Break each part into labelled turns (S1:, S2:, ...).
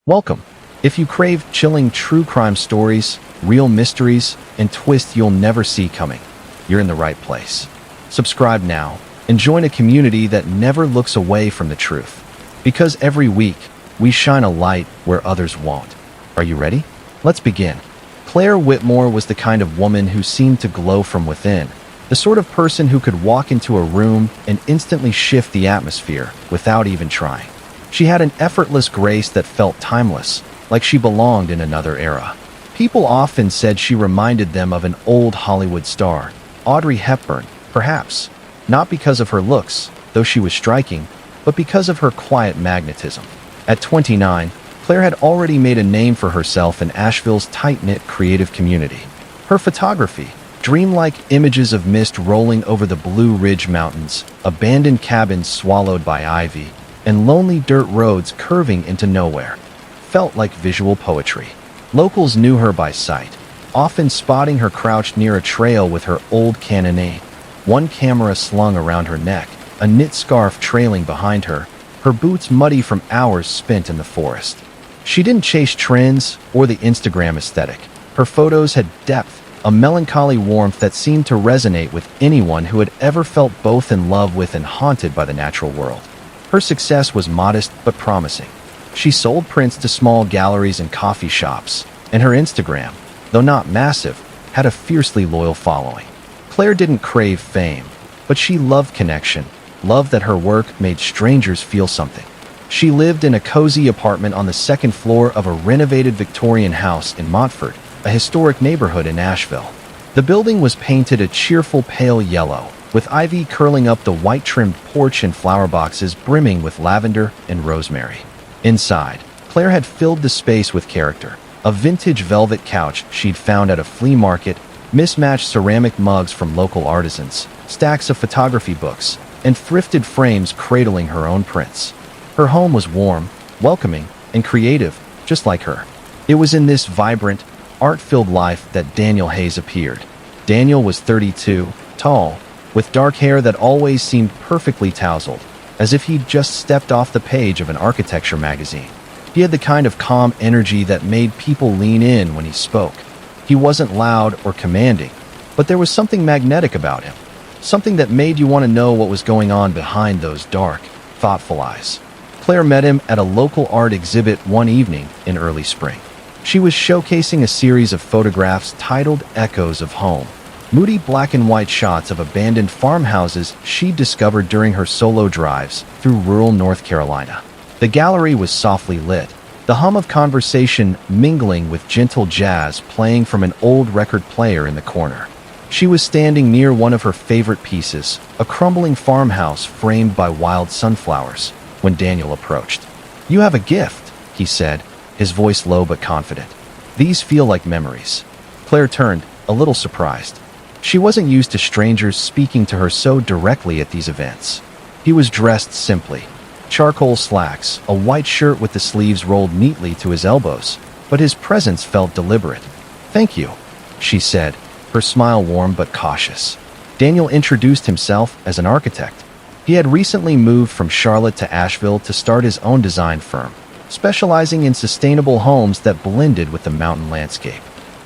S1: Welcome. If you crave chilling true crime stories, real mysteries, and twists you'll never see coming, you're in the right place. Subscribe now and join a community that never looks away from the truth. Because every week, we shine a light where others won't. Are you ready? Let's begin. Claire Whitmore was the kind of woman who seemed to glow from within, the sort of person who could walk into a room and instantly shift the atmosphere without even trying. She had an effortless grace that felt timeless, like she belonged in another era. People often said she reminded them of an old Hollywood star, Audrey Hepburn, perhaps, not because of her looks, though she was striking, but because of her quiet magnetism. At 29, Claire had already made a name for herself in Asheville's tight-knit creative community. Her photography, dreamlike images of mist rolling over the Blue Ridge Mountains, abandoned cabins swallowed by ivy, and lonely dirt roads curving into nowhere, felt like visual poetry. Locals knew her by sight, often spotting her crouched near a trail with her old Canon 8, one camera slung around her neck, a knit scarf trailing behind her, her boots muddy from hours spent in the forest. She didn't chase trends or the Instagram aesthetic. Her photos had depth, a melancholy warmth that seemed to resonate with anyone who had ever felt both in love with and haunted by the natural world. Her success was modest but promising. She sold prints to small galleries and coffee shops, and her Instagram, though not massive, had a fiercely loyal following. Claire didn't crave fame, but she loved connection, loved that her work made strangers feel something. She lived in a cozy apartment on the second floor of a renovated Victorian house in Montfort, a historic neighborhood in Asheville. The building was painted a cheerful pale yellow, with ivy curling up the white-trimmed porch and flower boxes brimming with lavender and rosemary. Inside, Claire had filled the space with character. A vintage velvet couch she'd found at a flea market, mismatched ceramic mugs from local artisans, stacks of photography books, and thrifted frames cradling her own prints. Her home was warm, welcoming, and creative, just like her. It was in this vibrant, art-filled life that Daniel Hayes appeared. Daniel was 32, tall, with dark hair that always seemed perfectly tousled, as if he'd just stepped off the page of an architecture magazine. He had the kind of calm energy that made people lean in when he spoke. He wasn't loud or commanding, but there was something magnetic about him, something that made you want to know what was going on behind those dark, thoughtful eyes. Claire met him at a local art exhibit one evening in early spring. She was showcasing a series of photographs titled Echoes of Home, moody black and white shots of abandoned farmhouses she'd discovered during her solo drives through rural North Carolina. The gallery was softly lit, the hum of conversation mingling with gentle jazz playing from an old record player in the corner. She was standing near one of her favorite pieces, a crumbling farmhouse framed by wild sunflowers, when Daniel approached. "You have a gift," he said, his voice low but confident. "These feel like memories." Claire turned, a little surprised. She wasn't used to strangers speaking to her so directly at these events. He was dressed simply. Charcoal slacks, a white shirt with the sleeves rolled neatly to his elbows, but his presence felt deliberate. "Thank you," she said, her smile warm but cautious. Daniel introduced himself as an architect. He had recently moved from Charlotte to Asheville to start his own design firm, specializing in sustainable homes that blended with the mountain landscape.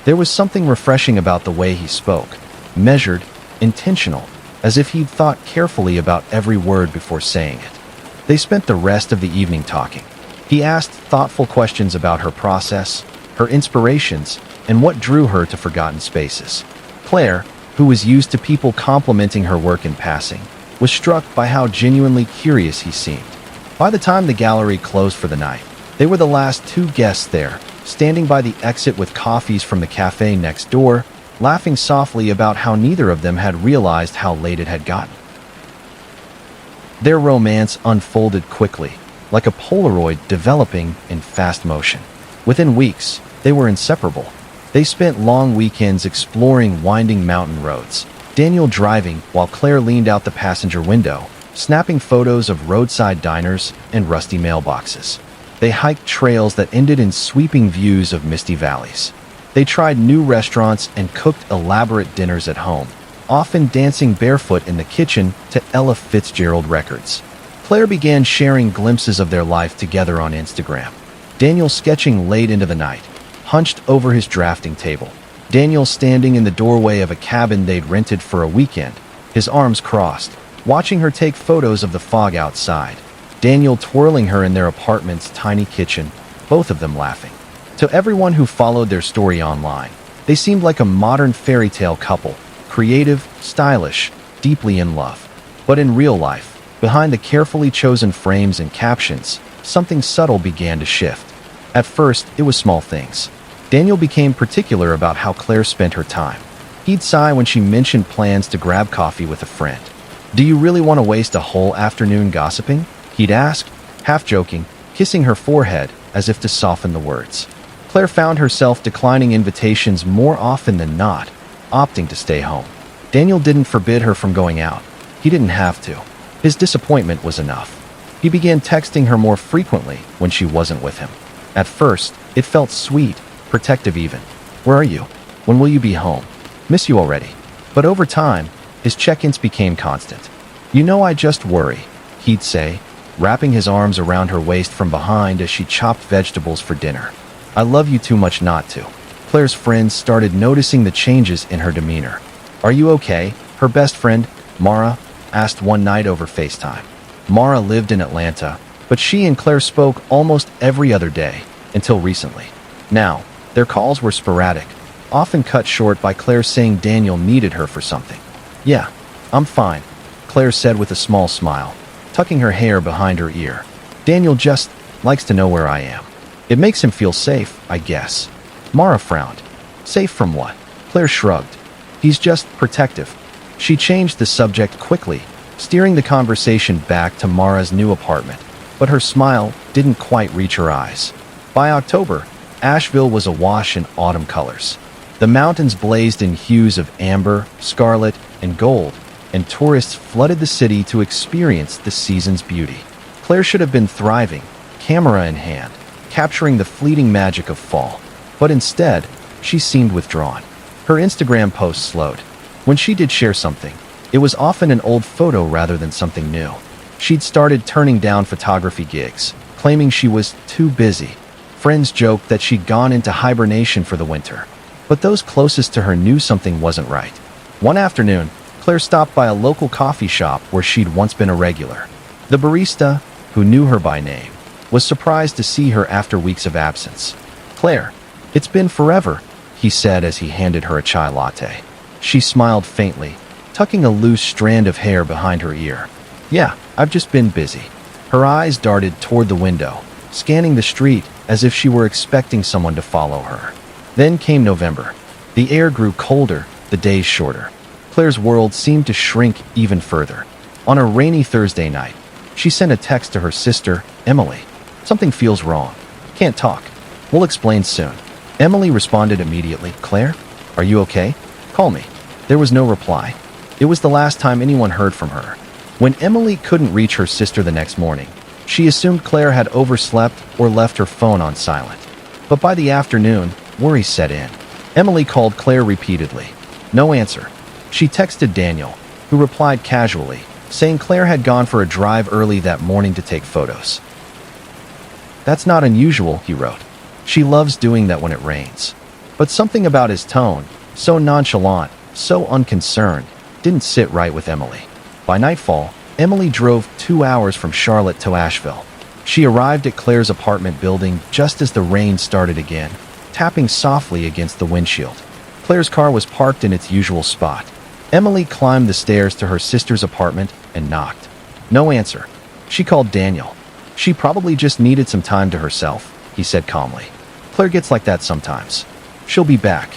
S1: There was something refreshing about the way he spoke. Measured, intentional, as if he'd thought carefully about every word before saying it. They spent the rest of the evening talking. He asked thoughtful questions about her process, her inspirations, and what drew her to forgotten spaces. Claire, who was used to people complimenting her work in passing, was struck by how genuinely curious he seemed. By the time the gallery closed for the night, they were the last two guests there, standing by the exit with coffees from the cafe next door, laughing softly about how neither of them had realized how late it had gotten. Their romance unfolded quickly, like a Polaroid developing in fast motion. Within weeks, they were inseparable. They spent long weekends exploring winding mountain roads, Daniel driving while Claire leaned out the passenger window, snapping photos of roadside diners and rusty mailboxes. They hiked trails that ended in sweeping views of misty valleys. They tried new restaurants and cooked elaborate dinners at home, often dancing barefoot in the kitchen to Ella Fitzgerald records. Claire began sharing glimpses of their life together on Instagram. Daniel sketching late into the night, hunched over his drafting table. Daniel standing in the doorway of a cabin they'd rented for a weekend, his arms crossed, watching her take photos of the fog outside. Daniel twirling her in their apartment's tiny kitchen, both of them laughing. To everyone who followed their story online, they seemed like a modern fairy tale couple, creative, stylish, deeply in love. But in real life, behind the carefully chosen frames and captions, something subtle began to shift. At first, it was small things. Daniel became particular about how Claire spent her time. He'd sigh when she mentioned plans to grab coffee with a friend. "Do you really want to waste a whole afternoon gossiping?" he'd ask, half joking, kissing her forehead as if to soften the words. Claire found herself declining invitations more often than not, opting to stay home. Daniel didn't forbid her from going out. He didn't have to. His disappointment was enough. He began texting her more frequently when she wasn't with him. At first, it felt sweet, protective even. "Where are you? When will you be home? Miss you already." But over time, his check-ins became constant. "You know, I just worry," he'd say, wrapping his arms around her waist from behind as she chopped vegetables for dinner. "I love you too much not to." Claire's friends started noticing the changes in her demeanor. "Are you okay?" her best friend, Mara, asked one night over FaceTime. Mara lived in Atlanta, but she and Claire spoke almost every other day, until recently. Now, their calls were sporadic, often cut short by Claire saying Daniel needed her for something. "Yeah, I'm fine," Claire said with a small smile, tucking her hair behind her ear. "Daniel just likes to know where I am. It makes him feel safe, I guess." Mara frowned. "Safe from what?" Claire shrugged. "He's just protective." She changed the subject quickly, steering the conversation back to Mara's new apartment, but her smile didn't quite reach her eyes. By October, Asheville was awash in autumn colors. The mountains blazed in hues of amber, scarlet, and gold, and tourists flooded the city to experience the season's beauty. Claire should have been thriving, camera in hand, capturing the fleeting magic of fall. But instead, she seemed withdrawn. Her Instagram posts slowed. When she did share something, it was often an old photo rather than something new. She'd started turning down photography gigs, claiming she was too busy. Friends joked that she'd gone into hibernation for the winter. But those closest to her knew something wasn't right. One afternoon, Claire stopped by a local coffee shop where she'd once been a regular. The barista, who knew her by name, was surprised to see her after weeks of absence. "Claire, it's been forever," he said as he handed her a chai latte. She smiled faintly, tucking a loose strand of hair behind her ear. "Yeah, I've just been busy." Her eyes darted toward the window, scanning the street as if she were expecting someone to follow her. Then came November. The air grew colder, the days shorter. Claire's world seemed to shrink even further. On a rainy Thursday night, she sent a text to her sister, Emily. "Something feels wrong. Can't talk. We'll explain soon." Emily responded immediately. "Claire, are you okay? Call me." There was no reply. It was the last time anyone heard from her. When Emily couldn't reach her sister the next morning, she assumed Claire had overslept or left her phone on silent. But by the afternoon, worry set in. Emily called Claire repeatedly. No answer. She texted Daniel, who replied casually, saying Claire had gone for a drive early that morning to take photos. "That's not unusual," he wrote. "She loves doing that when it rains." But something about his tone, so nonchalant, so unconcerned, didn't sit right with Emily. By nightfall, Emily drove 2 hours from Charlotte to Asheville. She arrived at Claire's apartment building just as the rain started again, tapping softly against the windshield. Claire's car was parked in its usual spot. Emily climbed the stairs to her sister's apartment and knocked. No answer. She called Daniel. "She probably just needed some time to herself," he said calmly. "Claire gets like that sometimes. She'll be back."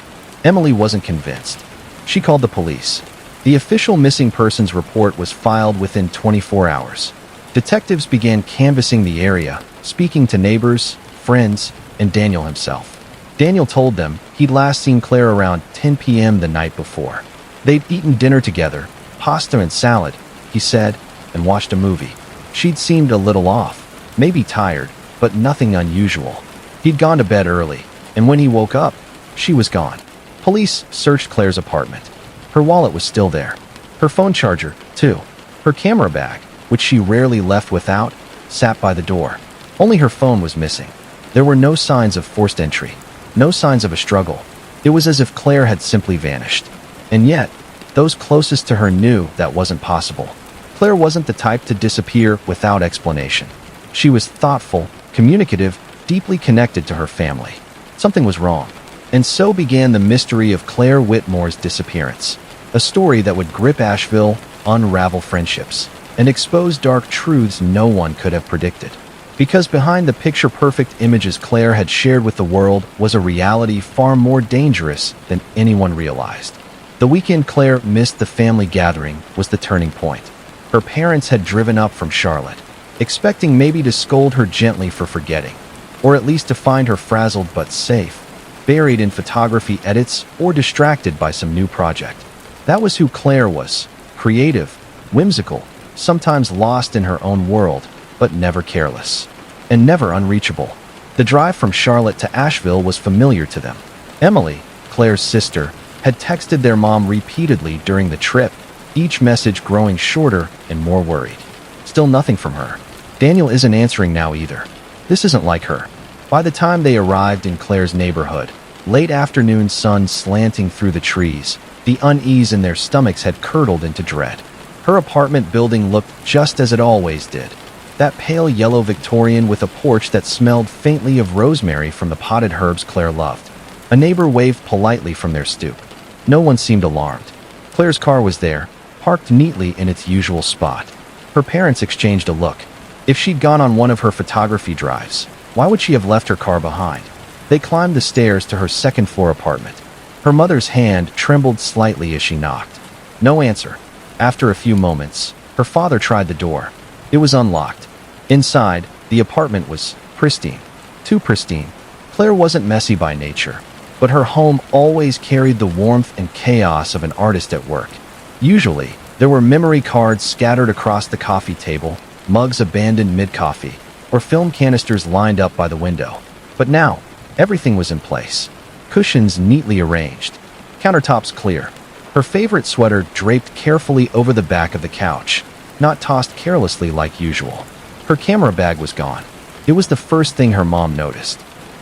S1: Emily wasn't convinced. She called the police. The official missing persons report was filed within 24 hours. Detectives began canvassing the area, speaking to neighbors, friends, and Daniel himself. Daniel told them he'd last seen Claire around 10 p.m. the night before. They'd eaten dinner together, pasta and salad, he said, and watched a movie. She'd seemed a little off, maybe tired, but nothing unusual. He'd gone to bed early, and when he woke up, she was gone. Police searched Claire's apartment. Her wallet was still there. Her phone charger, too. Her camera bag, which she rarely left without, sat by the door. Only her phone was missing. There were no signs of forced entry, no signs of a struggle. It was as if Claire had simply vanished. And yet, those closest to her knew that wasn't possible. Claire wasn't the type to disappear without explanation. She was thoughtful, communicative, deeply connected to her family. Something was wrong. And so began the mystery of Claire Whitmore's disappearance. A story that would grip Asheville, unravel friendships, and expose dark truths no one could have predicted. Because behind the picture-perfect images Claire had shared with the world was a reality far more dangerous than anyone realized. The weekend Claire missed the family gathering was the turning point. Her parents had driven up from Charlotte, expecting maybe to scold her gently for forgetting, or at least to find her frazzled but safe, buried in photography edits or distracted by some new project. That was who Claire was: creative, whimsical, sometimes lost in her own world, but never careless, and never unreachable. The drive from Charlotte to Asheville was familiar to them. Emily, Claire's sister, had texted their mom repeatedly during the trip, each message growing shorter and more worried. Still nothing from her. Daniel isn't answering now either. This isn't like her. By the time they arrived in Claire's neighborhood, late afternoon sun slanting through the trees, the unease in their stomachs had curdled into dread. Her apartment building looked just as it always did. That pale yellow Victorian with a porch that smelled faintly of rosemary from the potted herbs Claire loved. A neighbor waved politely from their stoop. No one seemed alarmed. Claire's car was there, parked neatly in its usual spot. Her parents exchanged a look. If she'd gone on one of her photography drives, why would she have left her car behind? They climbed the stairs to her second-floor apartment. Her mother's hand trembled slightly as she knocked. No answer. After a few moments, her father tried the door. It was unlocked. Inside, the apartment was pristine. Too pristine. Claire wasn't messy by nature, but her home always carried the warmth and chaos of an artist at work. Usually, there were memory cards scattered across the coffee table, mugs abandoned mid-coffee, or film canisters lined up by the window. But now, everything was in place. Cushions neatly arranged. Countertops clear. Her favorite sweater draped carefully over the back of the couch, not tossed carelessly like usual. Her camera bag was gone. It was the first thing her mom noticed.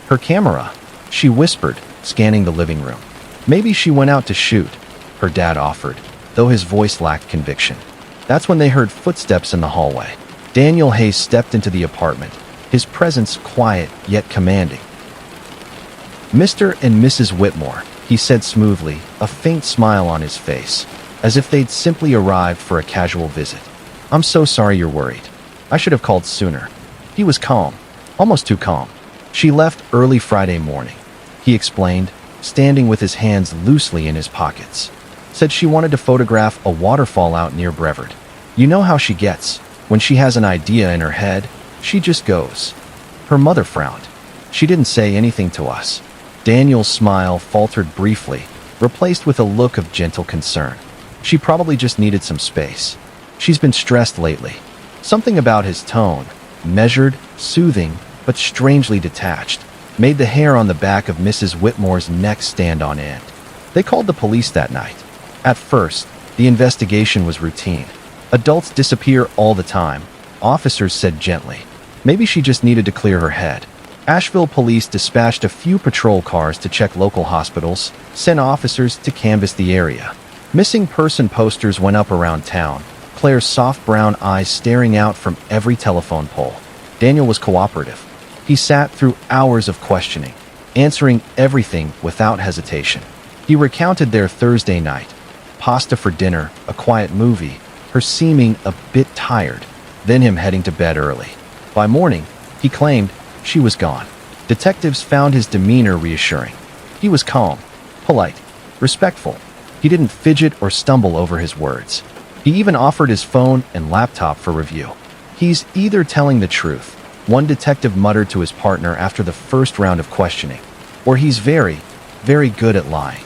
S1: Her camera, she whispered, scanning the living room. Maybe she went out to shoot, her dad offered, though his voice lacked conviction. That's when they heard footsteps in the hallway. Daniel Hayes stepped into the apartment, his presence quiet yet commanding. "Mr. and Mrs. Whitmore," he said smoothly, a faint smile on his face, as if they'd simply arrived for a casual visit. "I'm so sorry you're worried. I should have called sooner." He was calm, almost too calm. "She left early Friday morning," he explained, standing with his hands loosely in his pockets. "Said she wanted to photograph a waterfall out near Brevard. You know how she gets. When she has an idea in her head, she just goes." Her mother frowned. "She didn't say anything to us." Daniel's smile faltered briefly, replaced with a look of gentle concern. "She probably just needed some space. She's been stressed lately." Something about his tone, measured, soothing, but strangely detached, made the hair on the back of Mrs. Whitmore's neck stand on end. They called the police that night. At first, the investigation was routine. Adults disappear all the time, officers said gently. Maybe she just needed to clear her head. Asheville police dispatched a few patrol cars to check local hospitals, sent officers to canvass the area. Missing person posters went up around town, Claire's soft brown eyes staring out from every telephone pole. Daniel was cooperative. He sat through hours of questioning, answering everything without hesitation. He recounted their Thursday night. Pasta for dinner, a quiet movie, her seeming a bit tired, then him heading to bed early. By morning, he claimed, she was gone. Detectives found his demeanor reassuring. He was calm, polite, respectful. He didn't fidget or stumble over his words. He even offered his phone and laptop for review. "He's either telling the truth," one detective muttered to his partner after the first round of questioning, "or he's very, very good at lying."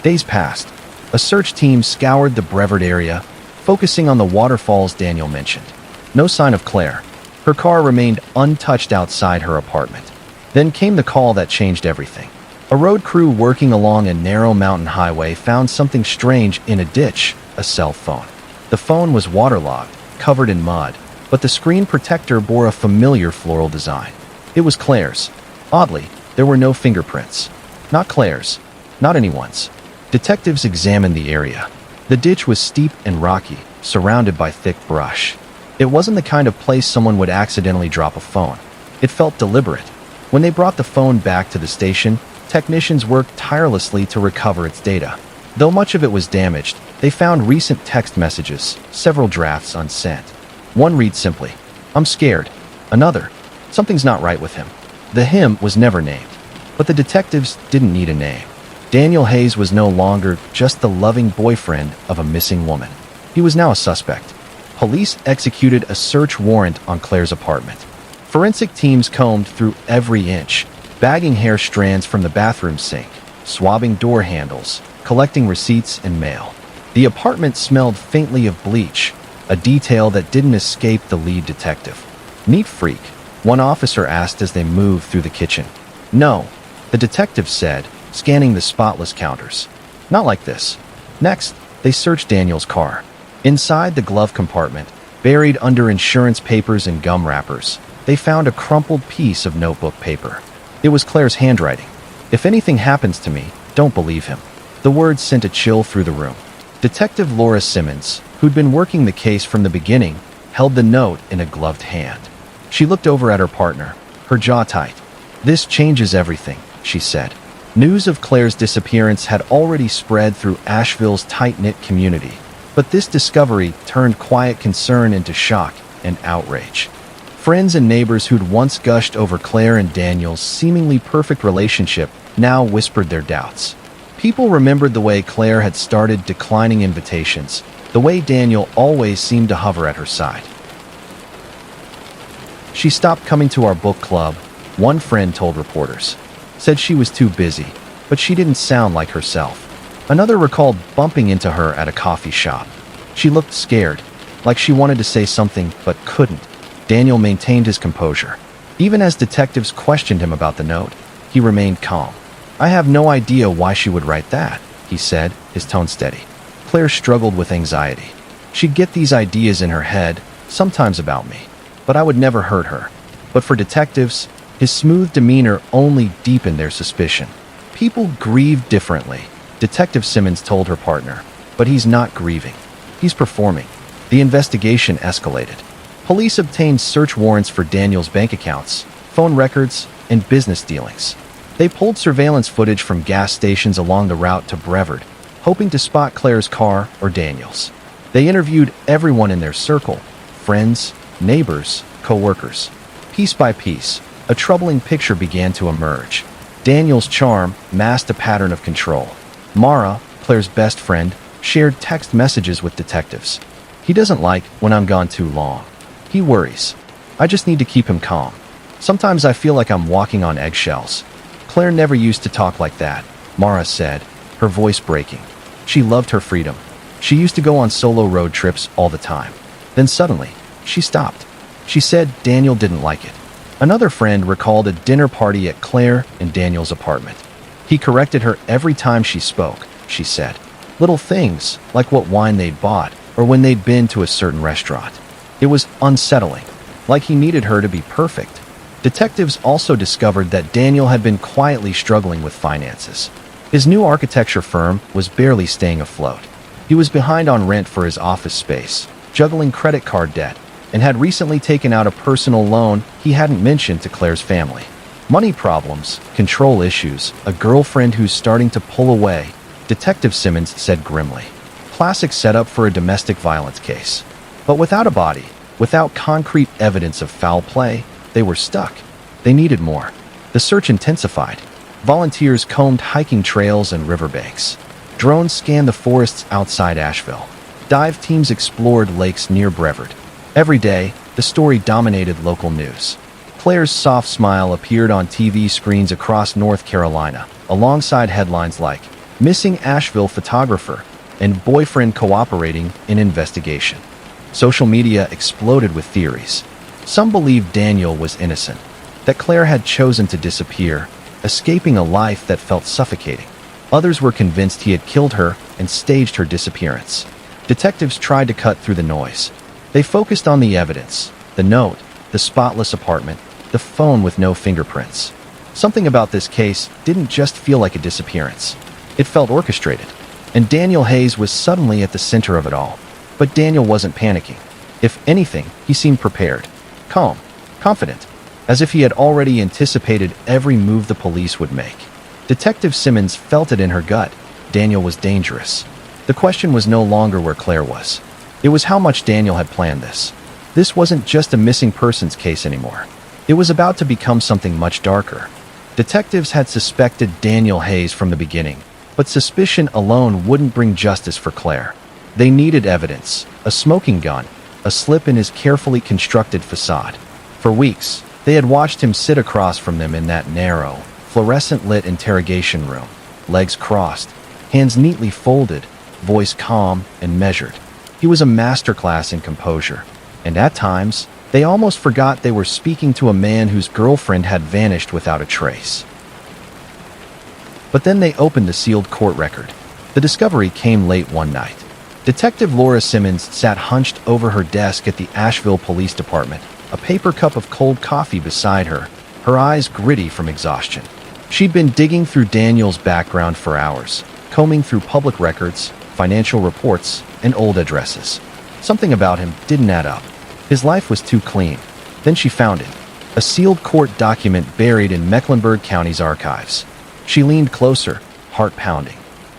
S1: Days passed. A search team scoured the Brevard area, focusing on the waterfalls Daniel mentioned. No sign of Claire. Her car remained untouched outside her apartment. Then came the call that changed everything. A road crew working along a narrow mountain highway found something strange in a ditch: a cell phone. The phone was waterlogged, covered in mud, but the screen protector bore a familiar floral design. It was Claire's. Oddly, there were no fingerprints. Not Claire's. Not anyone's. Detectives examined the area. The ditch was steep and rocky, surrounded by thick brush. It wasn't the kind of place someone would accidentally drop a phone. It felt deliberate. When they brought the phone back to the station, technicians worked tirelessly to recover its data. Though much of it was damaged, they found recent text messages, several drafts unsent. One read simply, "I'm scared." Another, "Something's not right with him." The him was never named, but the detectives didn't need a name. Daniel Hayes was no longer just the loving boyfriend of a missing woman. He was now a suspect. Police executed a search warrant on Claire's apartment. Forensic teams combed through every inch, bagging hair strands from the bathroom sink, swabbing door handles, collecting receipts and mail. The apartment smelled faintly of bleach, a detail that didn't escape the lead detective. "Neat freak?" one officer asked as they moved through the kitchen. "No," the detective said, scanning the spotless counters. "Not like this." Next, they searched Daniel's car. Inside the glove compartment, buried under insurance papers and gum wrappers, they found a crumpled piece of notebook paper. It was Claire's handwriting. "If anything happens to me, don't believe him." The words sent a chill through the room. Detective Laura Simmons, who'd been working the case from the beginning, held the note in a gloved hand. She looked over at her partner, her jaw tight. "This changes everything," she said. News of Claire's disappearance had already spread through Asheville's tight-knit community, but this discovery turned quiet concern into shock and outrage. Friends and neighbors who'd once gushed over Claire and Daniel's seemingly perfect relationship now whispered their doubts. People remembered the way Claire had started declining invitations, the way Daniel always seemed to hover at her side. "She stopped coming to our book club," one friend told reporters. Said she was too busy, but she didn't sound like herself. Another recalled bumping into her at a coffee shop. She looked scared, like she wanted to say something but couldn't. Daniel maintained his composure. Even as detectives questioned him about the note, he remained calm. "I have no idea why she would write that," he said, his tone steady. Claire struggled with anxiety. She'd get these ideas in her head, sometimes about me, but I would never hurt her. But for detectives, his smooth demeanor only deepened their suspicion. "People grieve differently," Detective Simmons told her partner, "but he's not grieving. He's performing." The investigation escalated. Police obtained search warrants for Daniel's bank accounts, phone records, and business dealings. They pulled surveillance footage from gas stations along the route to Brevard, hoping to spot Claire's car or Daniel's. They interviewed everyone in their circle, friends, neighbors, co-workers. Piece by piece, a troubling picture began to emerge. Daniel's charm masked a pattern of control. Mara, Claire's best friend, shared text messages with detectives. "He doesn't like when I'm gone too long. He worries. I just need to keep him calm. Sometimes I feel like I'm walking on eggshells." Claire never used to talk like that, Mara said, her voice breaking. She loved her freedom. She used to go on solo road trips all the time. Then suddenly, she stopped. She said Daniel didn't like it. Another friend recalled a dinner party at Claire and Daniel's apartment. "He corrected her every time she spoke," she said. Little things, like what wine they'd bought, or when they'd been to a certain restaurant. It was unsettling, like he needed her to be perfect. Detectives also discovered that Daniel had been quietly struggling with finances. His new architecture firm was barely staying afloat. He was behind on rent for his office space, juggling credit card debt, and had recently taken out a personal loan he hadn't mentioned to Claire's family. Money problems, control issues, a girlfriend who's starting to pull away, Detective Simmons said grimly. Classic setup for a domestic violence case. But without a body, without concrete evidence of foul play, they were stuck. They needed more. The search intensified. Volunteers combed hiking trails and riverbanks. Drones scanned the forests outside Asheville. Dive teams explored lakes near Brevard. Every day, the story dominated local news. Claire's soft smile appeared on TV screens across North Carolina, alongside headlines like, "Missing Asheville Photographer," and "Boyfriend Cooperating in Investigation." Social media exploded with theories. Some believed Daniel was innocent, that Claire had chosen to disappear, escaping a life that felt suffocating. Others were convinced he had killed her and staged her disappearance. Detectives tried to cut through the noise. They focused on the evidence, the note, the spotless apartment, the phone with no fingerprints. Something about this case didn't just feel like a disappearance. It felt orchestrated. And Daniel Hayes was suddenly at the center of it all. But Daniel wasn't panicking. If anything, he seemed prepared. Calm. Confident. As if he had already anticipated every move the police would make. Detective Simmons felt it in her gut. Daniel was dangerous. The question was no longer where Claire was. It was how much Daniel had planned this. This wasn't just a missing persons case anymore. It was about to become something much darker. Detectives had suspected Daniel Hayes from the beginning, but suspicion alone wouldn't bring justice for Claire. They needed evidence, a smoking gun, a slip in his carefully constructed facade. For weeks, they had watched him sit across from them in that narrow, fluorescent-lit interrogation room, legs crossed, hands neatly folded, voice calm and measured. He was a masterclass in composure, and at times, they almost forgot they were speaking to a man whose girlfriend had vanished without a trace. But then they opened the sealed court record. The discovery came late one night. Detective Laura Simmons sat hunched over her desk at the Asheville Police Department, a paper cup of cold coffee beside her, her eyes gritty from exhaustion. She'd been digging through Daniel's background for hours, combing through public records, financial reports, and old addresses. Something about him didn't add up. His life was too clean. Then she found it, a sealed court document buried in Mecklenburg County's archives. She leaned closer, heart pounding.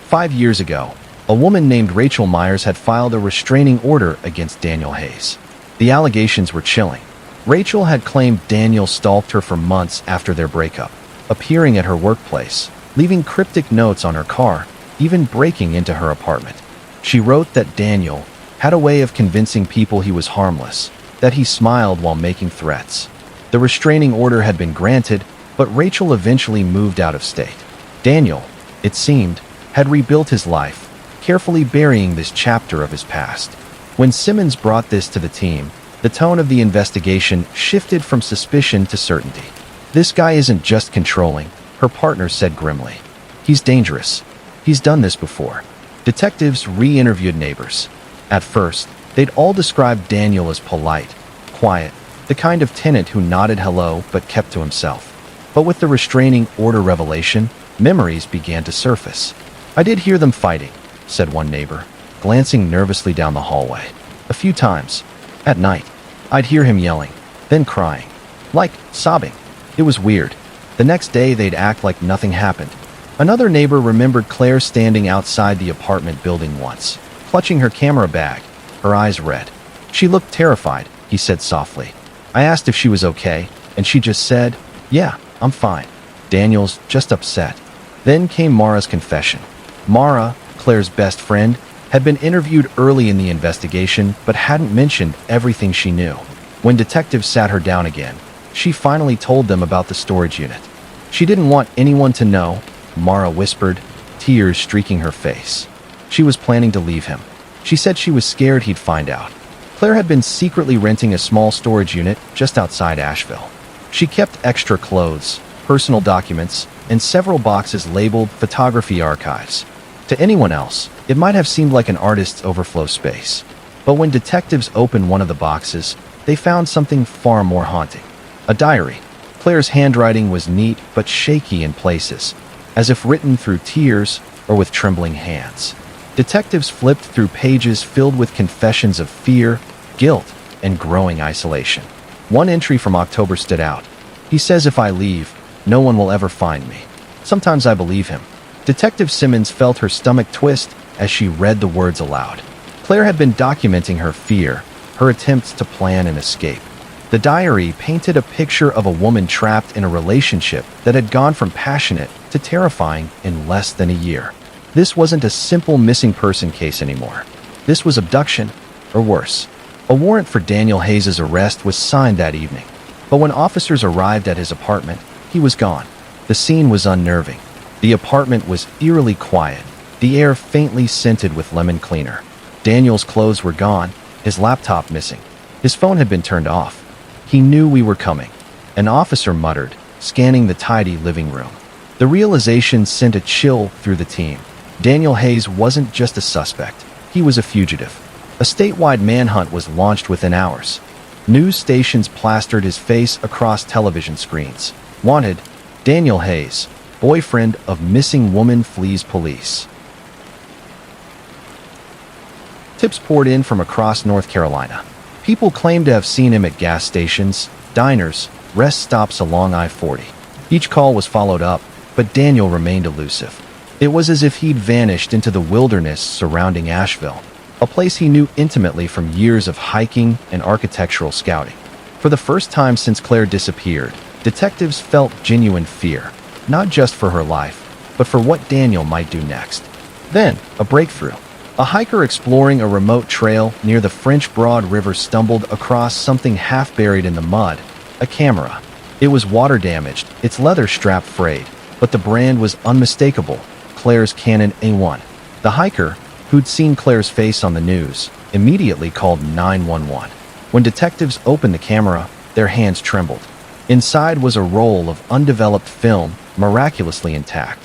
S1: 5 years ago, a woman named Rachel Myers had filed a restraining order against Daniel Hayes. The allegations were chilling. Rachel had claimed Daniel stalked her for months after their breakup, appearing at her workplace, leaving cryptic notes on her car, even breaking into her apartment. She wrote that Daniel had a way of convincing people he was harmless, that he smiled while making threats. The restraining order had been granted, but Rachel eventually moved out of state. Daniel, it seemed, had rebuilt his life, carefully burying this chapter of his past. When Simmons brought this to the team, the tone of the investigation shifted from suspicion to certainty. This guy isn't just controlling, her partner said grimly. He's dangerous. He's done this before. Detectives re-interviewed neighbors. At first, they'd all described Daniel as polite, quiet, the kind of tenant who nodded hello but kept to himself. But with the restraining order revelation, memories began to surface. I did hear them fighting, said one neighbor, glancing nervously down the hallway. A few times. At night, I'd hear him yelling, then crying. Like sobbing. It was weird. The next day, they'd act like nothing happened. Another neighbor remembered Claire standing outside the apartment building once, clutching her camera bag, her eyes red. She looked terrified, he said softly. I asked if she was okay, and she just said, "Yeah, I'm fine." Daniel's just upset. Then came Mara's confession. Mara, Claire's best friend, had been interviewed early in the investigation but hadn't mentioned everything she knew. When detectives sat her down again, she finally told them about the storage unit. She didn't want anyone to know, Mara whispered, tears streaking her face. She was planning to leave him. She said she was scared he'd find out. Claire had been secretly renting a small storage unit just outside Asheville. She kept extra clothes, personal documents, and several boxes labeled photography archives. To anyone else, it might have seemed like an artist's overflow space. But when detectives opened one of the boxes, they found something far more haunting. A diary. Claire's handwriting was neat but shaky in places, as if written through tears or with trembling hands. Detectives flipped through pages filled with confessions of fear, guilt, and growing isolation. One entry from October stood out. He says if I leave, no one will ever find me. Sometimes I believe him. Detective Simmons felt her stomach twist as she read the words aloud. Claire had been documenting her fear, her attempts to plan an escape. The diary painted a picture of a woman trapped in a relationship that had gone from passionate to terrifying in less than a year. This wasn't a simple missing person case anymore. This was abduction, or worse. A warrant for Daniel Hayes' arrest was signed that evening. But when officers arrived at his apartment, he was gone. The scene was unnerving. The apartment was eerily quiet, the air faintly scented with lemon cleaner. Daniel's clothes were gone, his laptop missing. His phone had been turned off. He knew we were coming. An officer muttered, scanning the tidy living room. The realization sent a chill through the team. Daniel Hayes wasn't just a suspect. He was a fugitive. A statewide manhunt was launched within hours. News stations plastered his face across television screens. Wanted, Daniel Hayes, boyfriend of missing woman, flees police. Tips poured in from across North Carolina. People claim to have seen him at gas stations, diners, rest stops along I-40. Each call was followed up, but Daniel remained elusive. It was as if he'd vanished into the wilderness surrounding Asheville, a place he knew intimately from years of hiking and architectural scouting. For the first time since Claire disappeared, detectives felt genuine fear, not just for her life, but for what Daniel might do next. Then, a breakthrough. A hiker exploring a remote trail near the French Broad River stumbled across something half buried in the mud, a camera. It was water damaged, its leather strap frayed, but the brand was unmistakable, Claire's Canon A1. The hiker, who'd seen Claire's face on the news, immediately called 911. When detectives opened the camera, their hands trembled. Inside was a roll of undeveloped film, miraculously intact.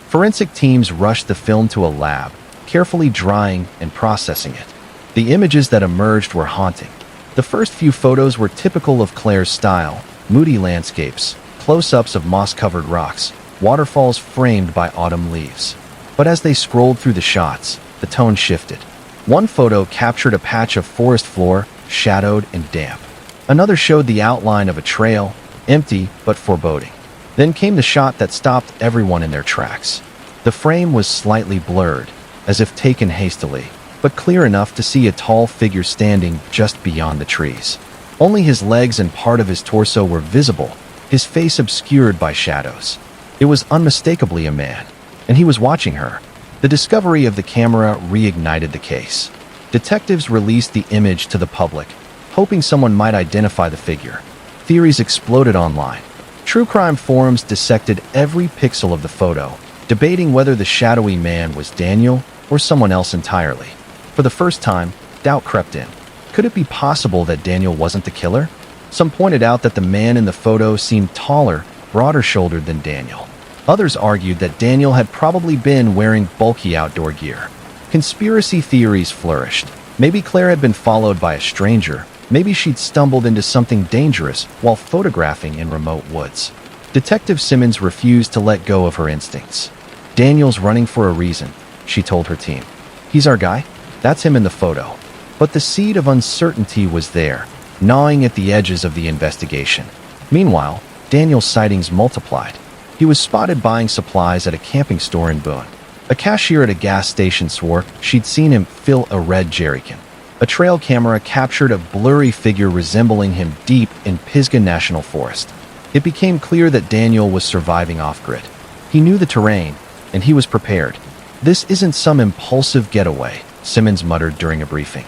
S1: Forensic teams rushed the film to a lab, carefully drying and processing it. The images that emerged were haunting. The first few photos were typical of Claire's style: moody landscapes, close-ups of moss-covered rocks, waterfalls framed by autumn leaves. But as they scrolled through the shots, the tone shifted. One photo captured a patch of forest floor, shadowed and damp. Another showed the outline of a trail, empty but foreboding. Then came the shot that stopped everyone in their tracks. The frame was slightly blurred, as if taken hastily, but clear enough to see a tall figure standing just beyond the trees. Only his legs and part of his torso were visible, his face obscured by shadows. It was unmistakably a man, and he was watching her. The discovery of the camera reignited the case. Detectives released the image to the public, hoping someone might identify the figure. Theories exploded online. True crime forums dissected every pixel of the photo, debating whether the shadowy man was Daniel or someone else entirely. For the first time, doubt crept in. Could it be possible that Daniel wasn't the killer? Some pointed out that the man in the photo seemed taller, broader-shouldered than Daniel. Others argued that Daniel had probably been wearing bulky outdoor gear. Conspiracy theories flourished. Maybe Claire had been followed by a stranger. Maybe she'd stumbled into something dangerous while photographing in remote woods. Detective Simmons refused to let go of her instincts. "Daniel's running for a reason," she told her team. "He's our guy. That's him in the photo." But the seed of uncertainty was there, gnawing at the edges of the investigation. Meanwhile, Daniel's sightings multiplied. He was spotted buying supplies at a camping store in Boone. A cashier at a gas station swore she'd seen him fill a red jerrycan. A trail camera captured a blurry figure resembling him deep in Pisgah National Forest. It became clear that Daniel was surviving off-grid. He knew the terrain, and he was prepared. "This isn't some impulsive getaway," Simmons muttered during a briefing.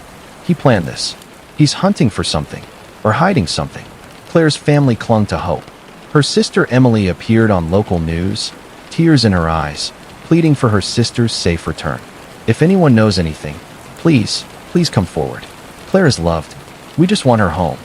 S1: "He planned this. He's hunting for something, or hiding something." Claire's family clung to hope. Her sister Emily appeared on local news, tears in her eyes, pleading for her sister's safe return. "If anyone knows anything, please come forward. Claire is loved. We just want her home."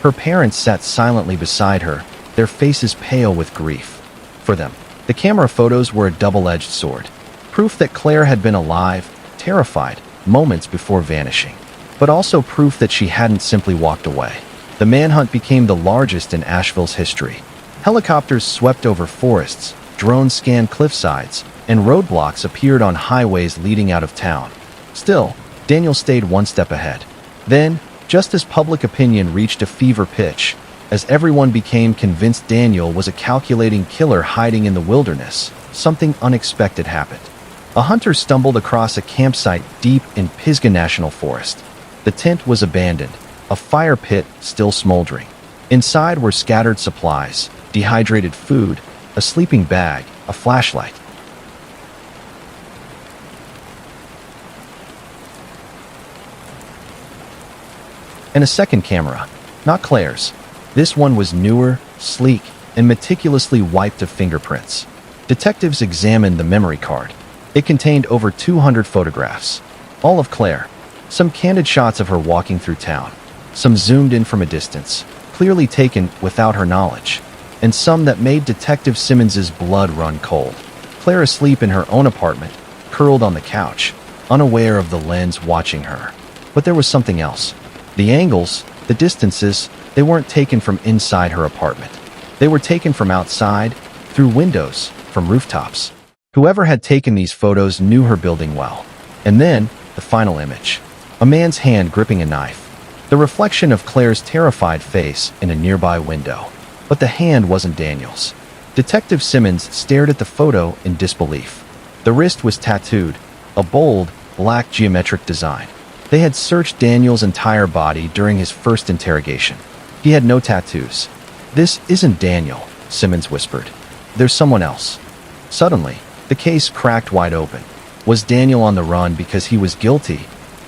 S1: Her parents sat silently beside her, their faces pale with grief. For them, the camera photos were a double-edged sword. Proof that Claire had been alive, terrified, moments before vanishing. But also proof that she hadn't simply walked away. The manhunt became the largest in Asheville's history. Helicopters swept over forests, drones scanned cliffsides, and roadblocks appeared on highways leading out of town. Still, Daniel stayed one step ahead. Then, just as public opinion reached a fever pitch, as everyone became convinced Daniel was a calculating killer hiding in the wilderness, something unexpected happened. A hunter stumbled across a campsite deep in Pisgah National Forest. The tent was abandoned, a fire pit still smoldering. Inside were scattered supplies, dehydrated food, a sleeping bag, a flashlight. And a second camera, not Claire's. This one was newer, sleek, and meticulously wiped of fingerprints. Detectives examined the memory card. It contained over 200 photographs, all of Claire. Some candid shots of her walking through town, some zoomed in from a distance, clearly taken without her knowledge, and some that made Detective Simmons's blood run cold. Claire asleep in her own apartment, curled on the couch, unaware of the lens watching her. But there was something else. The angles, the distances, they weren't taken from inside her apartment. They were taken from outside, through windows, from rooftops. Whoever had taken these photos knew her building well. And then, the final image. A man's hand gripping a knife. The reflection of Claire's terrified face in a nearby window. But the hand wasn't Daniel's. Detective Simmons stared at the photo in disbelief. The wrist was tattooed, a bold, black geometric design. They had searched Daniel's entire body during his first interrogation. He had no tattoos. "This isn't Daniel," Simmons whispered. "There's someone else." Suddenly, the case cracked wide open. Was Daniel on the run because he was guilty,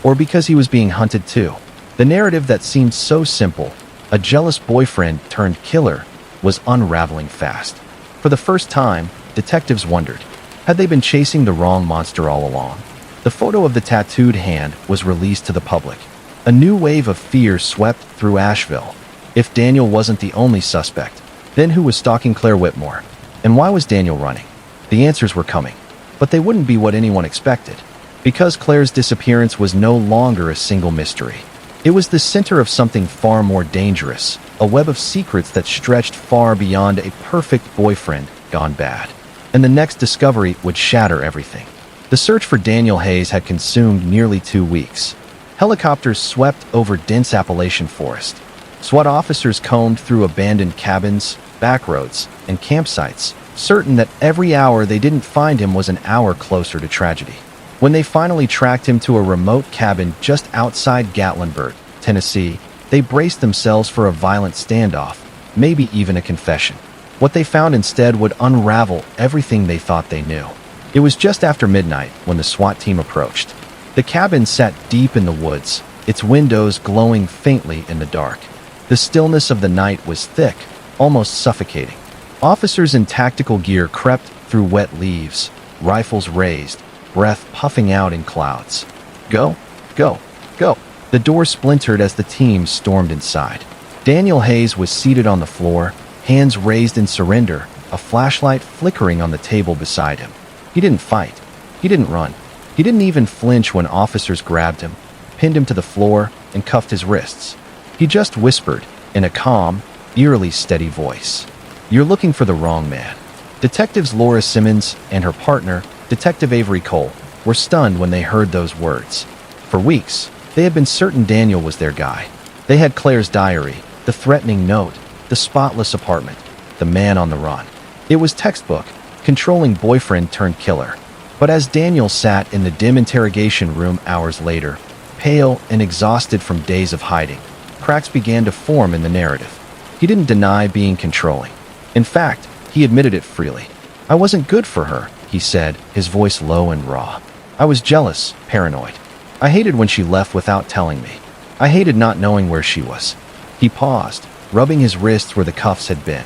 S1: or because he was being hunted too? The narrative that seemed so simple, a jealous boyfriend turned killer, was unraveling fast. For the first time, detectives wondered, had they been chasing the wrong monster all along? The photo of the tattooed hand was released to the public. A new wave of fear swept through Asheville. If Daniel wasn't the only suspect, then who was stalking Claire Whitmore? And why was Daniel running? The answers were coming, but they wouldn't be what anyone expected. Because Claire's disappearance was no longer a single mystery. It was the center of something far more dangerous, a web of secrets that stretched far beyond a perfect boyfriend gone bad. And the next discovery would shatter everything. The search for Daniel Hayes had consumed nearly 2 weeks. Helicopters swept over dense Appalachian forest. SWAT officers combed through abandoned cabins, back roads, and campsites, certain that every hour they didn't find him was an hour closer to tragedy. When they finally tracked him to a remote cabin just outside Gatlinburg, Tennessee, they braced themselves for a violent standoff, maybe even a confession. What they found instead would unravel everything they thought they knew. It was just after midnight when the SWAT team approached. The cabin sat deep in the woods, its windows glowing faintly in the dark. The stillness of the night was thick, almost suffocating. Officers in tactical gear crept through wet leaves, rifles raised, breath puffing out in clouds. Go, go, go. The door splintered as the team stormed inside. Daniel Hayes was seated on the floor, hands raised in surrender, a flashlight flickering on the table beside him. He didn't fight. He didn't run. He didn't even flinch when officers grabbed him, pinned him to the floor, and cuffed his wrists. He just whispered, in a calm, eerily steady voice, "You're looking for the wrong man." Detectives Laura Simmons and her partner, Detective Avery Cole, were stunned when they heard those words. For weeks, they had been certain Daniel was their guy. They had Claire's diary, the threatening note, the spotless apartment, the man on the run. It was textbook, controlling boyfriend turned killer. But as Daniel sat in the dim interrogation room hours later, pale and exhausted from days of hiding, cracks began to form in the narrative. He didn't deny being controlling. In fact, he admitted it freely. "I wasn't good for her," he said, his voice low and raw. "I was jealous, paranoid. I hated when she left without telling me. I hated not knowing where she was." He paused, rubbing his wrists where the cuffs had been.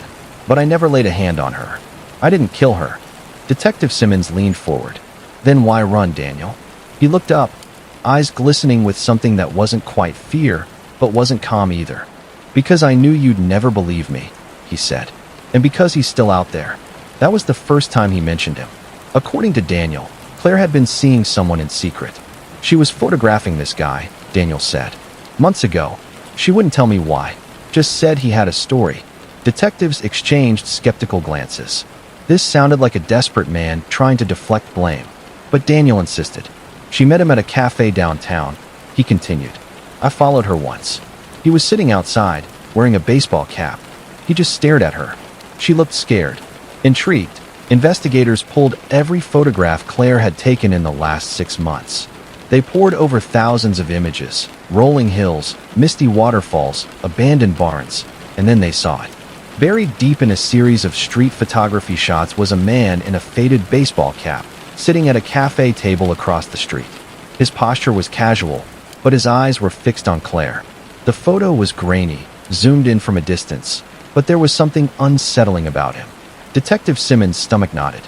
S1: "But I never laid a hand on her. I didn't kill her." Detective Simmons leaned forward. "Then why run, Daniel?" He looked up, eyes glistening with something that wasn't quite fear, but wasn't calm either. "Because I knew you'd never believe me," he said. "And because he's still out there." That was the first time he mentioned him. According to Daniel, Claire had been seeing someone in secret. "She was photographing this guy," Daniel said. "Months ago. She wouldn't tell me why. Just said he had a story." Detectives exchanged skeptical glances. This sounded like a desperate man trying to deflect blame. But Daniel insisted. "She met him at a cafe downtown," he continued. "I followed her once. He was sitting outside, wearing a baseball cap. He just stared at her. She looked scared. Intrigued, investigators pulled every photograph Claire had taken in the last 6 months. They pored over thousands of images, rolling hills, misty waterfalls, abandoned barns, and then they saw it. Buried deep in a series of street photography shots was a man in a faded baseball cap, sitting at a cafe table across the street. His posture was casual, but his eyes were fixed on Claire. The photo was grainy, zoomed in from a distance, but there was something unsettling about him. Detective Simmons' stomach knotted.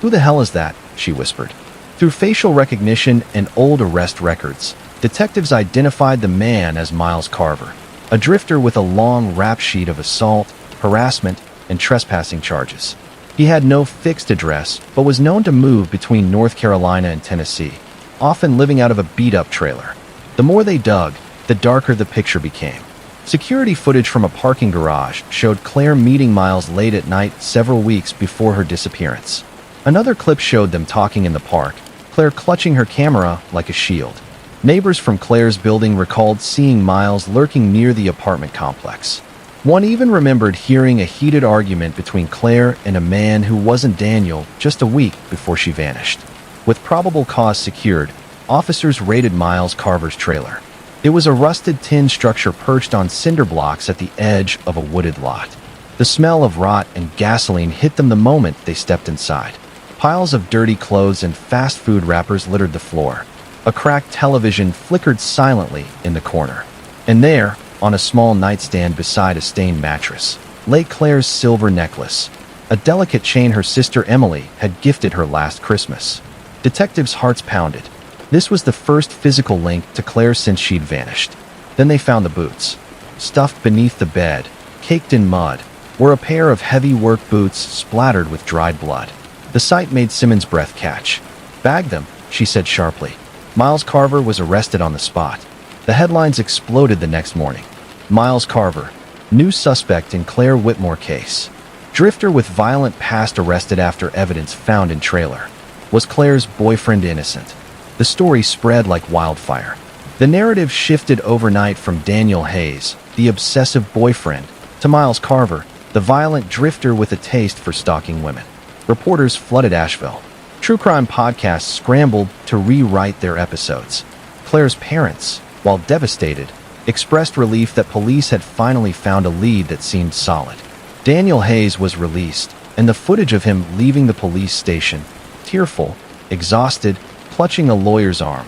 S1: "Who the hell is that?" she whispered. Through facial recognition and old arrest records, detectives identified the man as Miles Carver, a drifter with a long rap sheet of assault, harassment, and trespassing charges. He had no fixed address, but was known to move between North Carolina and Tennessee, often living out of a beat-up trailer. The more they dug, the darker the picture became. Security footage from a parking garage showed Claire meeting Miles late at night several weeks before her disappearance. Another clip showed them talking in the park, Claire clutching her camera like a shield. Neighbors from Claire's building recalled seeing Miles lurking near the apartment complex. One even remembered hearing a heated argument between Claire and a man who wasn't Daniel just a week before she vanished. With probable cause secured, officers raided Miles Carver's trailer. It was a rusted tin structure perched on cinder blocks at the edge of a wooded lot. The smell of rot and gasoline hit them the moment they stepped inside. Piles of dirty clothes and fast food wrappers littered the floor. A cracked television flickered silently in the corner. And there, on a small nightstand beside a stained mattress, lay Claire's silver necklace, a delicate chain her sister Emily had gifted her last Christmas. Detectives' hearts pounded. This was the first physical link to Claire since she'd vanished. Then they found the boots. Stuffed beneath the bed, caked in mud, were a pair of heavy work boots splattered with dried blood. The sight made Simmons' breath catch. "Bag them," she said sharply. Miles Carver was arrested on the spot. The headlines exploded the next morning. Miles Carver, new suspect in Claire Whitmore case. Drifter with violent past arrested after evidence found in trailer. Was Claire's boyfriend innocent? The story spread like wildfire. The narrative shifted overnight from Daniel Hayes, the obsessive boyfriend, to Miles Carver, the violent drifter with a taste for stalking women. Reporters flooded Asheville. True crime podcasts scrambled to rewrite their episodes. Claire's parents, while devastated, expressed relief that police had finally found a lead that seemed solid. Daniel Hayes was released, and the footage of him leaving the police station, tearful, exhausted, clutching a lawyer's arm,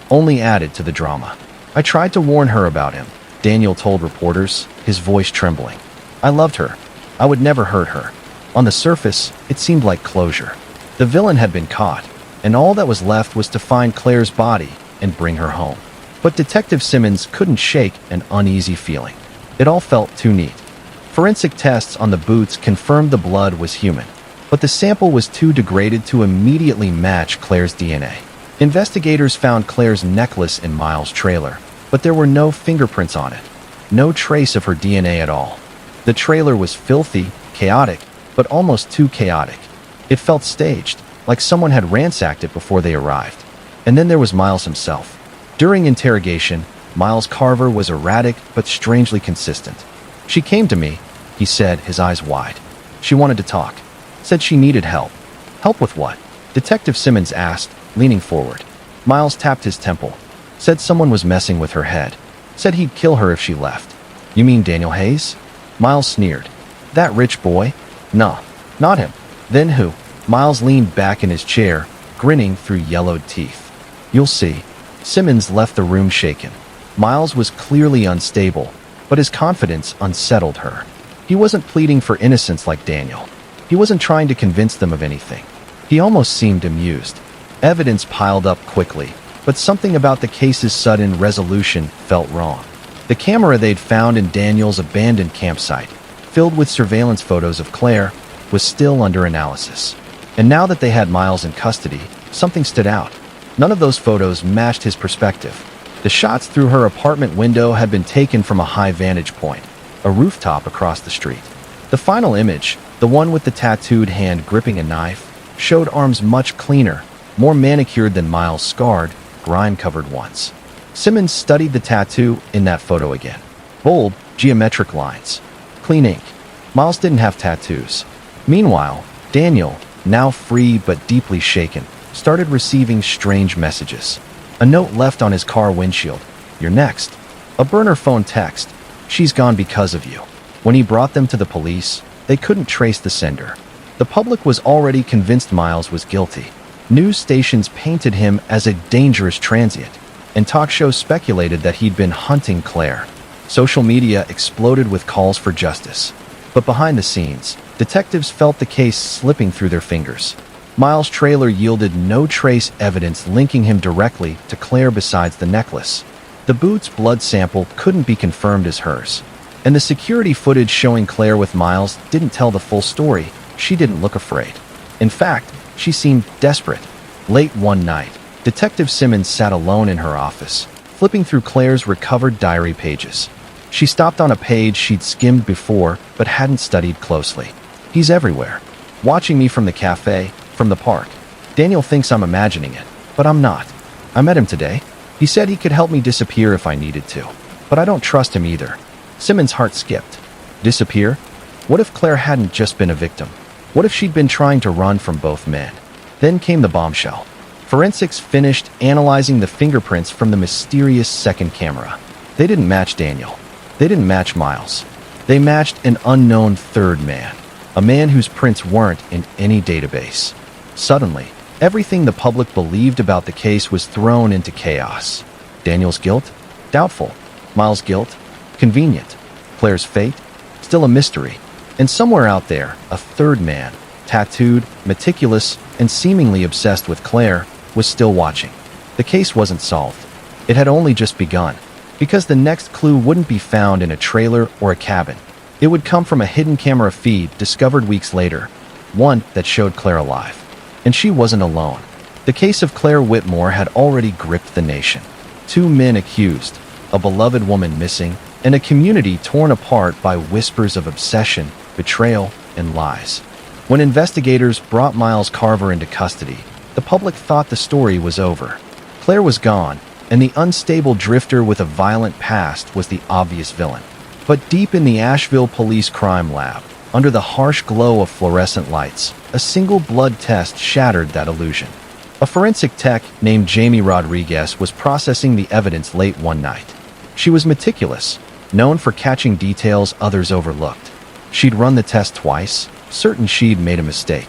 S1: only added to the drama. "I tried to warn her about him," Daniel told reporters, his voice trembling. "I loved her. I would never hurt her." On the surface, it seemed like closure. The villain had been caught, and all that was left was to find Claire's body and bring her home. But Detective Simmons couldn't shake an uneasy feeling. It all felt too neat. Forensic tests on the boots confirmed the blood was human, but the sample was too degraded to immediately match Claire's DNA. Investigators found Claire's necklace in Miles' trailer, but there were no fingerprints on it. No trace of her DNA at all. The trailer was filthy, chaotic, but almost too chaotic. It felt staged, like someone had ransacked it before they arrived. And then there was Miles himself. During interrogation, Miles Carver was erratic but strangely consistent. "She came to me," he said, his eyes wide. "She wanted to talk. Said she needed help." "Help with what?" Detective Simmons asked, leaning forward. Miles tapped his temple. "Said someone was messing with her head. Said he'd kill her if she left." "You mean Daniel Hayes?" Miles sneered. "That rich boy? Nah, not him." "Then who?" Miles leaned back in his chair, grinning through yellowed teeth. "You'll see." Simmons left the room shaken. Miles was clearly unstable, but his confidence unsettled her. He wasn't pleading for innocence like Daniel. He wasn't trying to convince them of anything. He almost seemed amused. Evidence piled up quickly, but something about the case's sudden resolution felt wrong. The camera they'd found in Daniel's abandoned campsite, filled with surveillance photos of Claire, was still under analysis. And now that they had Miles in custody, something stood out. None of those photos matched his perspective. The shots through her apartment window had been taken from a high vantage point, a rooftop across the street. The final image, the one with the tattooed hand gripping a knife, showed arms much cleaner, more manicured than Miles' scarred, grime-covered ones. Simmons studied the tattoo in that photo again. Bold, geometric lines. Clean ink. Miles didn't have tattoos. Meanwhile, Daniel, now free but deeply shaken, started receiving strange messages. A note left on his car windshield. "You're next." A burner phone text. "She's gone because of you." When he brought them to the police, they couldn't trace the sender. The public was already convinced Miles was guilty. News stations painted him as a dangerous transient, and talk shows speculated that he'd been hunting Claire. Social media exploded with calls for justice. But behind the scenes, detectives felt the case slipping through their fingers. Miles' trailer yielded no trace evidence linking him directly to Claire besides the necklace. The boot's blood sample couldn't be confirmed as hers. And the security footage showing Claire with Miles didn't tell the full story. She didn't look afraid. In fact, she seemed desperate. Late one night, Detective Simmons sat alone in her office, flipping through Claire's recovered diary pages. She stopped on a page she'd skimmed before but hadn't studied closely. He's everywhere. Watching me from the cafe, from the park. Daniel thinks I'm imagining it, but I'm not. I met him today. He said he could help me disappear if I needed to, but I don't trust him either. Simmons' heart skipped. Disappear? What if Claire hadn't just been a victim? What if she'd been trying to run from both men? Then came the bombshell. Forensics finished analyzing the fingerprints from the mysterious second camera. They didn't match Daniel. They didn't match Miles. They matched an unknown third man, a man whose prints weren't in any database. Suddenly, everything the public believed about the case was thrown into chaos. Daniel's guilt? Doubtful. Miles' guilt? Convenient. Claire's fate? Still a mystery. And somewhere out there, a third man, tattooed, meticulous, and seemingly obsessed with Claire, was still watching. The case wasn't solved. It had only just begun, because the next clue wouldn't be found in a trailer or a cabin. It would come from a hidden camera feed discovered weeks later, one that showed Claire alive. And she wasn't alone. The case of Claire Whitmore had already gripped the nation. 2 men accused, a beloved woman missing, and a community torn apart by whispers of obsession, betrayal, and lies. When investigators brought Miles Carver into custody, the public thought the story was over. Claire was gone, and the unstable drifter with a violent past was the obvious villain. But deep in the Asheville Police Crime Lab, under the harsh glow of fluorescent lights, a single blood test shattered that illusion. A forensic tech named Jamie Rodriguez was processing the evidence late one night. She was meticulous, known for catching details others overlooked. She'd run the test twice, certain she'd made a mistake.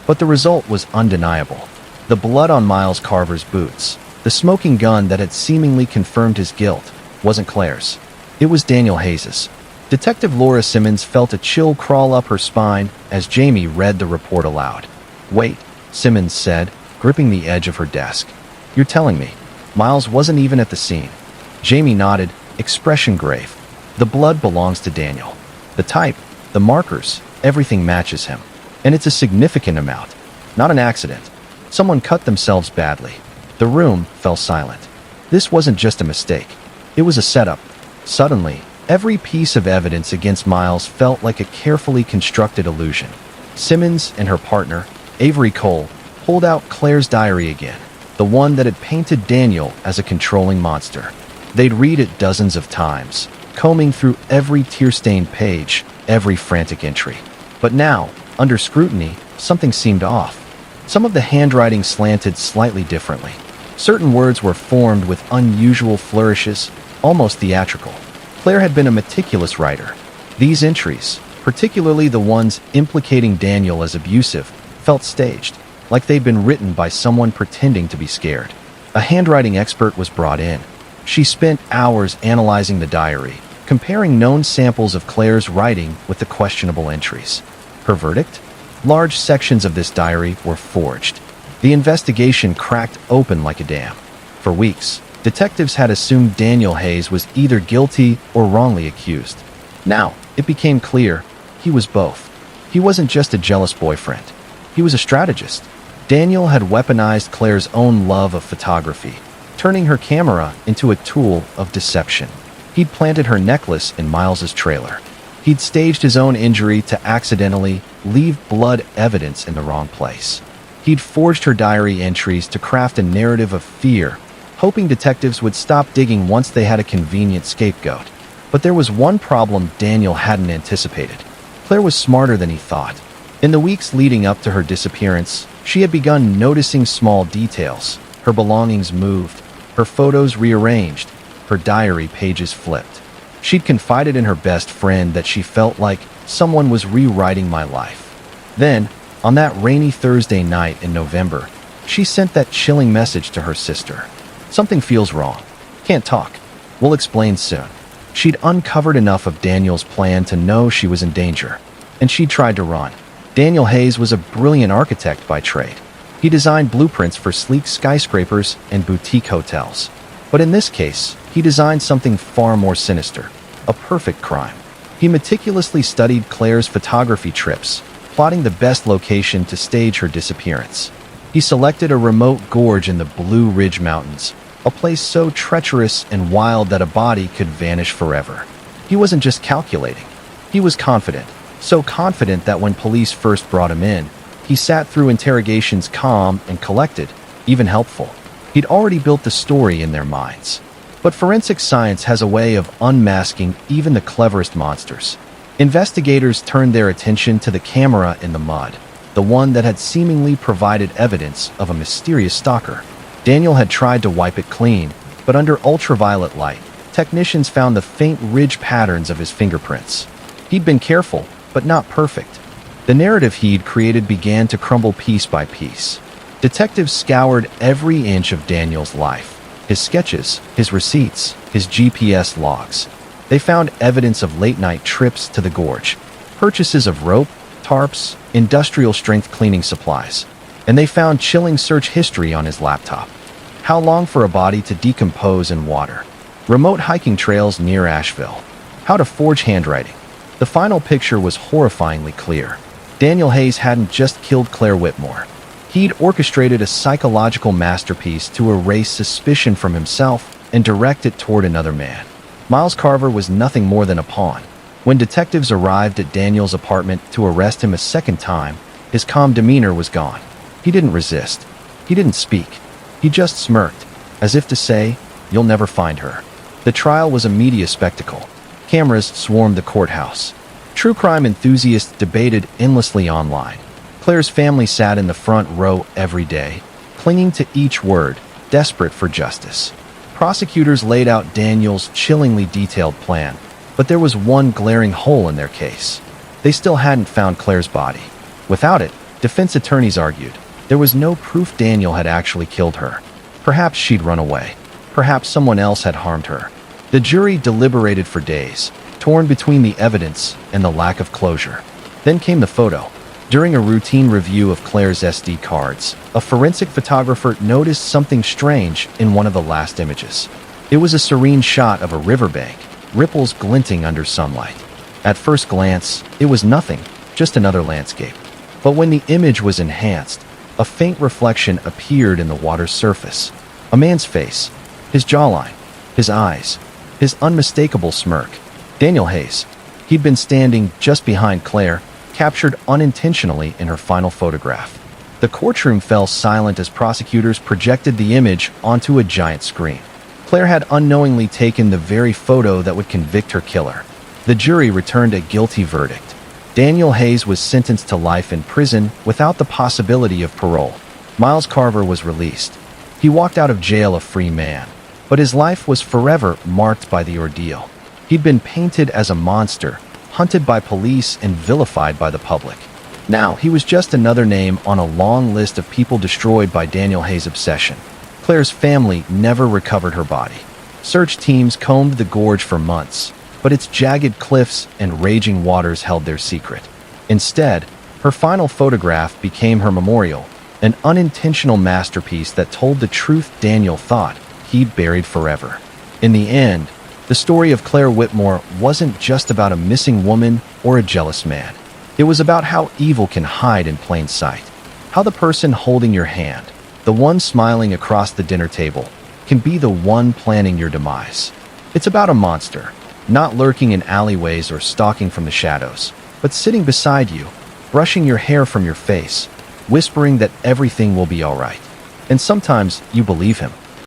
S1: But the result was undeniable. The blood on Miles Carver's boots, the smoking gun that had seemingly confirmed his guilt, wasn't Claire's. It was Daniel Hayes's. Detective Laura Simmons felt a chill crawl up her spine as Jamie read the report aloud. "Wait," Simmons said, gripping the edge of her desk. "You're telling me Miles wasn't even at the scene?" Jamie nodded, expression grave. "The blood belongs to Daniel. The type, the markers, everything matches him. And it's a significant amount. Not an accident. Someone cut themselves badly." The room fell silent. This wasn't just a mistake. It was a setup. Suddenly, every piece of evidence against Miles felt like a carefully constructed illusion. Simmons and her partner, Avery Cole, pulled out Claire's diary again, the one that had painted Daniel as a controlling monster. They'd read it dozens of times, combing through every tear-stained page, every frantic entry. But now, under scrutiny, something seemed off. Some of the handwriting slanted slightly differently. Certain words were formed with unusual flourishes, almost theatrical. Claire had been a meticulous writer. These entries, particularly the ones implicating Daniel as abusive, felt staged, like they'd been written by someone pretending to be scared. A handwriting expert was brought in. She spent hours analyzing the diary, comparing known samples of Claire's writing with the questionable entries. Her verdict? Large sections of this diary were forged. The investigation cracked open like a dam. For weeks, detectives had assumed Daniel Hayes was either guilty or wrongly accused. Now, it became clear he was both. He wasn't just a jealous boyfriend. He was a strategist. Daniel had weaponized Claire's own love of photography, turning her camera into a tool of deception. He'd planted her necklace in Miles's trailer. He'd staged his own injury to accidentally leave blood evidence in the wrong place. He'd forged her diary entries to craft a narrative of fear, hoping detectives would stop digging once they had a convenient scapegoat. But there was one problem Daniel hadn't anticipated. Claire was smarter than he thought. In the weeks leading up to her disappearance, she had begun noticing small details. Her belongings moved, her photos rearranged, her diary pages flipped. She'd confided in her best friend that she felt like someone was rewriting my life. Then, on that rainy Thursday night in November, she sent that chilling message to her sister. "Something feels wrong. Can't talk. We'll explain soon." She'd uncovered enough of Daniel's plan to know she was in danger, and she tried to run. Daniel Hayes was a brilliant architect by trade. He designed blueprints for sleek skyscrapers and boutique hotels. But in this case, he designed something far more sinister, a perfect crime. He meticulously studied Claire's photography trips, plotting the best location to stage her disappearance. He selected a remote gorge in the Blue Ridge Mountains, a place so treacherous and wild that a body could vanish forever. He wasn't just calculating. He was confident. So confident that when police first brought him in, he sat through interrogations calm and collected, even helpful. He'd already built the story in their minds. But forensic science has a way of unmasking even the cleverest monsters. Investigators turned their attention to the camera in the mud, the one that had seemingly provided evidence of a mysterious stalker. Daniel had tried to wipe it clean, but under ultraviolet light, technicians found the faint ridge patterns of his fingerprints. He'd been careful, but not perfect. The narrative he'd created began to crumble piece by piece. Detectives scoured every inch of Daniel's life. His sketches, his receipts, his GPS logs. They found evidence of late-night trips to the gorge, purchases of rope, tarps, industrial-strength cleaning supplies, and they found chilling search history on his laptop. How long for a body to decompose in water? Remote hiking trails near Asheville. How to forge handwriting. The final picture was horrifyingly clear. Daniel Hayes hadn't just killed Claire Whitmore. He'd orchestrated a psychological masterpiece to erase suspicion from himself and direct it toward another man. Miles Carver was nothing more than a pawn. When detectives arrived at Daniel's apartment to arrest him a second time, his calm demeanor was gone. He didn't resist. He didn't speak. He just smirked, as if to say, "You'll never find her." The trial was a media spectacle. Cameras swarmed the courthouse. True crime enthusiasts debated endlessly online. Claire's family sat in the front row every day, clinging to each word, desperate for justice. Prosecutors laid out Daniel's chillingly detailed plan, but there was one glaring hole in their case. They still hadn't found Claire's body. Without it, defense attorneys argued, there was no proof Daniel had actually killed her. Perhaps she'd run away. Perhaps someone else had harmed her. The jury deliberated for days, torn between the evidence and the lack of closure. Then came the photo. During a routine review of Claire's SD cards, a forensic photographer noticed something strange in one of the last images. It was a serene shot of a riverbank, ripples glinting under sunlight. At first glance, it was nothing, just another landscape. But when the image was enhanced, a faint reflection appeared in the water's surface. A man's face, his jawline, his eyes, his unmistakable smirk. Daniel Hayes. He'd been standing just behind Claire, captured unintentionally in her final photograph. The courtroom fell silent as prosecutors projected the image onto a giant screen. Claire had unknowingly taken the very photo that would convict her killer. The jury returned a guilty verdict. Daniel Hayes was sentenced to life in prison without the possibility of parole. Miles Carver was released. He walked out of jail a free man, but his life was forever marked by the ordeal. He'd been painted as a monster, hunted by police and vilified by the public. Now, he was just another name on a long list of people destroyed by Daniel Hayes' obsession. Claire's family never recovered her body. Search teams combed the gorge for months, but its jagged cliffs and raging waters held their secret. Instead, her final photograph became her memorial, an unintentional masterpiece that told the truth Daniel thought he'd buried forever. In the end, the story of Claire Whitmore wasn't just about a missing woman or a jealous man. It was about how evil can hide in plain sight. How the person holding your hand, the one smiling across the dinner table, can be the one planning your demise. It's about a monster, not lurking in alleyways or stalking from the shadows, but sitting beside you, brushing your hair from your face, whispering that everything will be all right. And sometimes you believe him.